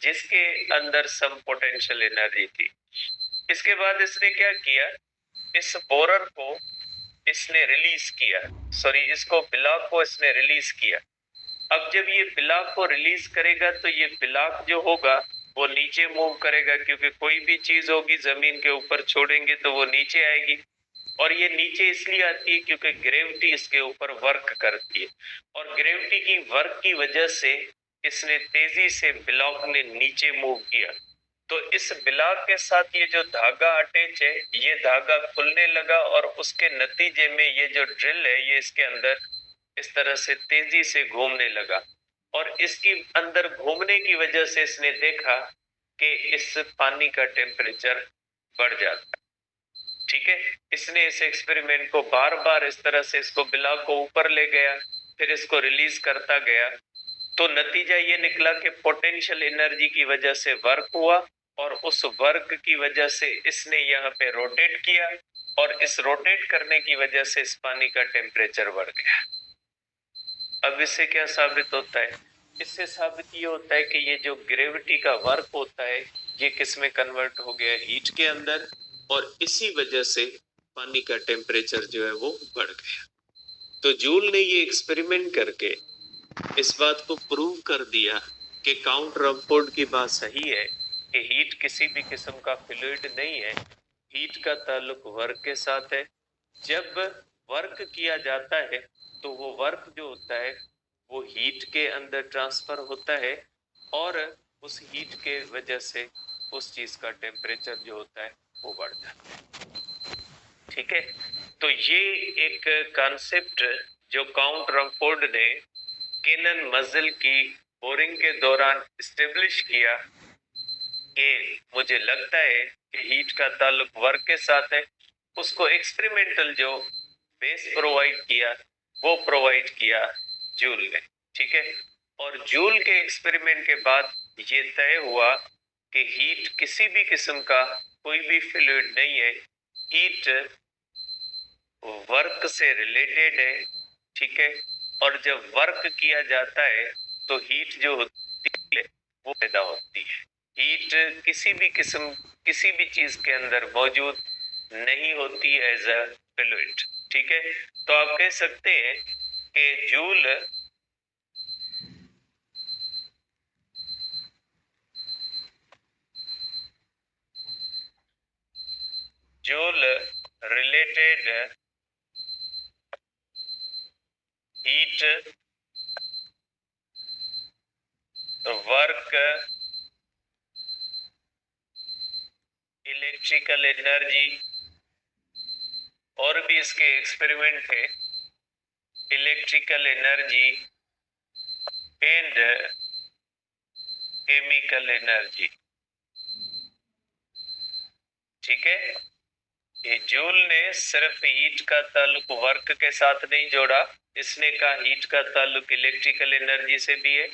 जिसके अंदर सम potential energy थी। इसके बाद इसने क्या किया, इस बोरर को इसने रिलीज किया, सॉरी इसको ब्लॉक को इसने रिलीज किया। अब जब ये ब्लॉक को रिलीज करेगा तो ये ब्लॉक जो होगा वो नीचे मूव करेगा, क्योंकि कोई भी चीज होगी जमीन के ऊपर छोड़ेंगे तो वो नीचे आएगी। और ये नीचे इसलिए आती है क्योंकि ग्रेविटी इसके ऊपर वर्क करती है, और ग्रेविटी की वर्क की वजह से इसने तेजी से ब्लॉक ने नीचे मूव किया। तो इस ब्लॉक के साथ ये जो धागा अटैच है, ये धागा खुलने लगा और उसके नतीजे में ये जो ड्रिल है ये इसके अंदर इस तरह से तेजी से घूमने लगा। और इसकी अंदर घूमने की वजह से इसने देखा कि इस पानी का टेम्परेचर बढ़ जाता है। ठीक है, इसने इस एक्सपेरिमेंट को बार बार इस तरह से इसको ब्लॉक को ऊपर ले गया, फिर इसको रिलीज करता गया। तो नतीजा ये निकला कि पोटेंशियल एनर्जी की वजह से वर्क हुआ, और उस वर्क की वजह से इसने यहाँ पे रोटेट किया, और इस रोटेट करने की वजह से इस पानी का टेम्परेचर बढ़ गया। अब इससे क्या साबित होता है, इससे साबित ये होता है कि ये जो ग्रेविटी का वर्क होता है ये किस में कन्वर्ट हो गया, हीट के अंदर, और इसी वजह से पानी का टेम्परेचर जो है वो बढ़ गया। तो जूल ने ये एक्सपेरिमेंट करके इस बात को प्रूव कर दिया कि काउंट रमफोर्ड की बात सही है कि हीट किसी भी किस्म का फ्लूइड नहीं है, हीट का ताल्लुक वर्क के साथ है। जब वर्क किया जाता है तो वो वर्क जो होता है वो हीट के अंदर ट्रांसफर होता है, और उस हीट के वजह से उस चीज का टेम्परेचर जो होता है वो बढ़ता है। ठीक है, तो ये एक कॉन्सेप्ट जो काउंट रमफोर्ड ने केनन मजल की बोरिंग के दौरान स्टेब्लिश किया कि मुझे लगता है कि हीट का ताल्लुक वर्क के साथ है, उसको एक्सपेरिमेंटल जो बेस प्रोवाइड किया वो प्रोवाइड किया जूल ने। ठीक है, और जूल के एक्सपेरिमेंट के बाद ये तय हुआ कि हीट किसी भी किस्म का कोई भी फ्लूइड नहीं है, हीट वर्क से रिलेटेड है। ठीक है, और जब वर्क किया जाता है तो हीट जो होती है वो पैदा होती है। हीट किसी भी किस्म किसी भी चीज के अंदर मौजूद नहीं होती एज अ फ्लूइड। ठीक है, तो आप कह सकते हैं कि joule related heat work electrical energy, और भी इसके एक्सपेरिमेंट थे, electrical energy and chemical energy. ठीक है, ये जूल ने सिर्फ हीट का ताल्लुक वर्क के साथ नहीं जोड़ा, इसने कहा हीट का ताल्लुक इलेक्ट्रिकल एनर्जी से भी है।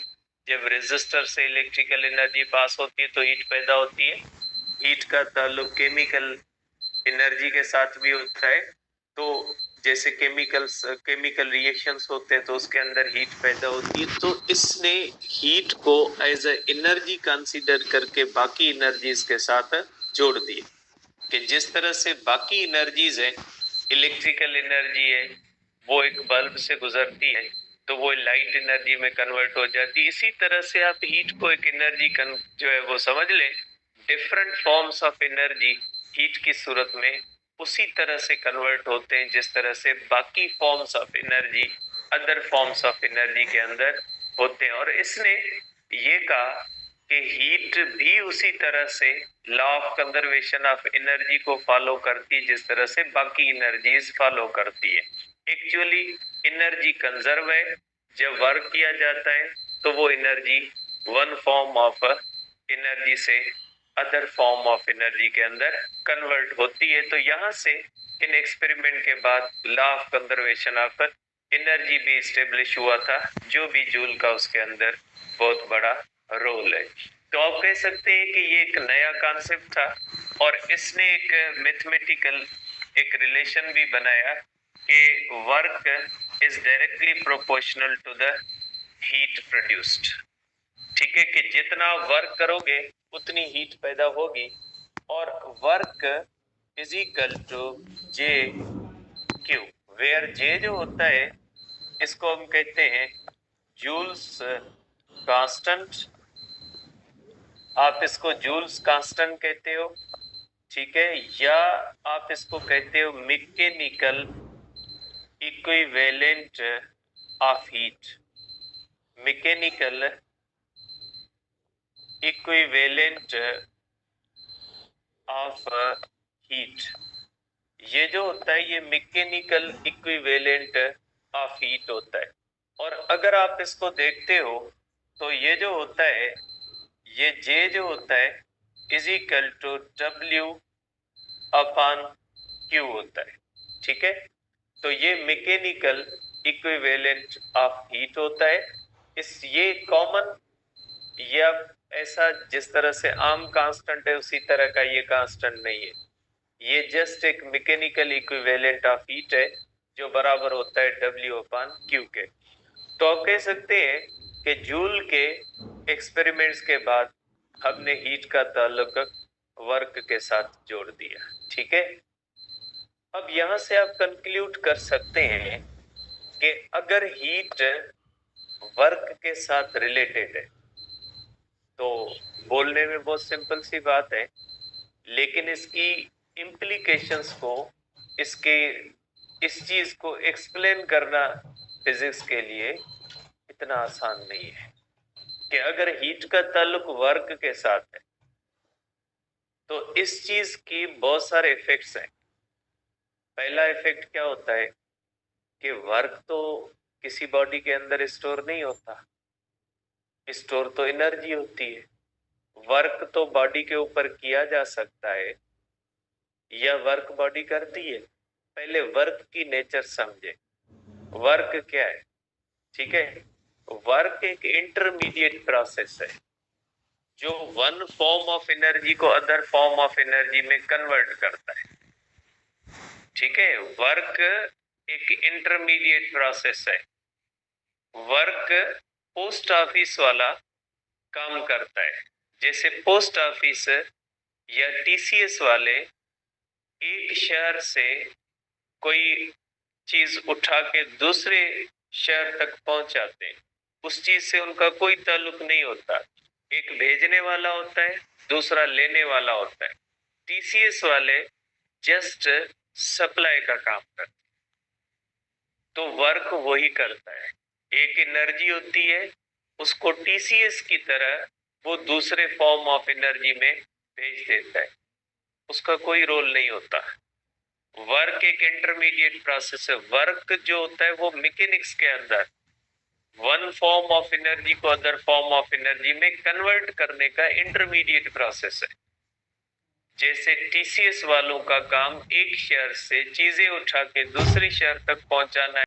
जब रेजिस्टर से इलेक्ट्रिकल एनर्जी पास होती है तो हीट पैदा होती है। हीट का ताल्लुक केमिकल एनर्जी के साथ भी होता है। तो जैसे केमिकल रिएक्शंस होते हैं तो उसके अंदर हीट पैदा होती है। तो इसने हीट को एज ए एनर्जी कंसीडर करके बाकी एनर्जीज के साथ जोड़ दी, कि जिस तरह से बाकी एनर्जीज है, इलेक्ट्रिकल एनर्जी है वो एक बल्ब से गुजरती है तो वो लाइट एनर्जी में कन्वर्ट हो जाती है, इसी तरह से आप हीट को एक एनर्जी जो है वो समझ लें। Different forms of energy heat की सूरत में उसी तरह से कन्वर्ट होते हैं जिस तरह से बाकी forms of energy other forms of energy के अंदर होते हैं। और इसने ये कहा कि हीट भी उसी तरह से law of conservation of energy को फॉलो करती है जिस तरह से बाकी एनर्जीज फॉलो करती है। एक्चुअली एनर्जी कंजर्व है, जब वर्क किया जाता है तो वो energy one form of energy से अदर फॉर्म ऑफ एनर्जी के अंदर कन्वर्ट होती है। तो यहाँ से इन एक्सपेरिमेंट के बाद law of conservation of energy भी स्टेब्लिश हुआ था, जो भी जूल का उसके अंदर बहुत बड़ा रोल है। तो आप कह सकते हैं कि ये एक नया कॉन्सेप्ट था, और इसने एक मैथमेटिकल एक रिलेशन भी बनाया कि work is directly proportional to the heat produced. ठीक है, कि जितना वर्क करोगे उतनी हीट पैदा होगी, और work is equal to J Q, where J जो होता है इसको हम कहते हैं जूल्स कांस्टेंट, आप इसको जूल्स कांस्टेंट कहते हो, ठीक है, या आप इसको कहते हो mechanical equivalent of heat, mechanical equivalent of heat. ये जो होता है ये मैकेनिकल इक्विवेलेंट ऑफ हीट होता है। और अगर आप इसको देखते हो तो ये जो होता है, ये जे जो होता है is equal to W upon Q होता है, ठीक है। तो ये मैकेनिकल इक्विवेलेंट ऑफ हीट होता है। ये कॉमन, या ऐसा जिस तरह से आम कांस्टेंट है उसी तरह का ये कांस्टेंट नहीं है, ये जस्ट एक मैकेनिकल इक्विवेलेंट ऑफ हीट है जो बराबर होता है डब्ल्यू अपॉन क्यू के। तो आप कह सकते हैं कि जूल के एक्सपेरिमेंट्स के बाद हमने हीट का ताल्लुक वर्क के साथ जोड़ दिया, ठीक है। अब यहां से आप कंक्लूड कर सकते हैं कि अगर हीट वर्क के साथ रिलेटेड है तो बोलने में बहुत सिंपल सी बात है, लेकिन इसकी इम्प्लीकेशंस को, इसके इस चीज को एक्सप्लेन करना फिजिक्स के लिए इतना आसान नहीं है कि अगर हीट का ताल्लुक वर्क के साथ है तो इस चीज की बहुत सारे इफेक्ट्स हैं। पहला इफेक्ट क्या होता है कि वर्क तो किसी बॉडी के अंदर स्टोर नहीं होता, स्टोर तो एनर्जी होती है। वर्क तो बॉडी के ऊपर किया जा सकता है या वर्क बॉडी करती है। पहले वर्क की नेचर समझे, वर्क क्या है, ठीक है। वर्क एक इंटरमीडिएट प्रोसेस है जो वन फॉर्म ऑफ एनर्जी को अदर फॉर्म ऑफ एनर्जी में कन्वर्ट करता है, ठीक है। वर्क एक इंटरमीडिएट प्रोसेस है। वर्क पोस्ट ऑफिस वाला काम करता है, जैसे पोस्ट ऑफिस या टीसीएस वाले एक शहर से कोई चीज उठा के दूसरे शहर तक पहुंचाते हैं, उस चीज से उनका कोई ताल्लुक नहीं होता। एक भेजने वाला होता है, दूसरा लेने वाला होता है। टीसीएस वाले जस्ट सप्लाई का काम करते हैं, तो वर्क वही करता है। एक एनर्जी होती है, उसको टीसीएस की तरह वो दूसरे फॉर्म ऑफ एनर्जी में भेज देता है, उसका कोई रोल नहीं होता। वर्क एक इंटरमीडिएट प्रोसेस है। वर्क जो होता है वो मैकेनिक्स के अंदर वन फॉर्म ऑफ एनर्जी को अदर फॉर्म ऑफ एनर्जी में कन्वर्ट करने का इंटरमीडिएट प्रोसेस है। जैसे टीसीएस वालों का काम एक शहर से चीजें उठा के दूसरे शहर तक पहुंचाना है।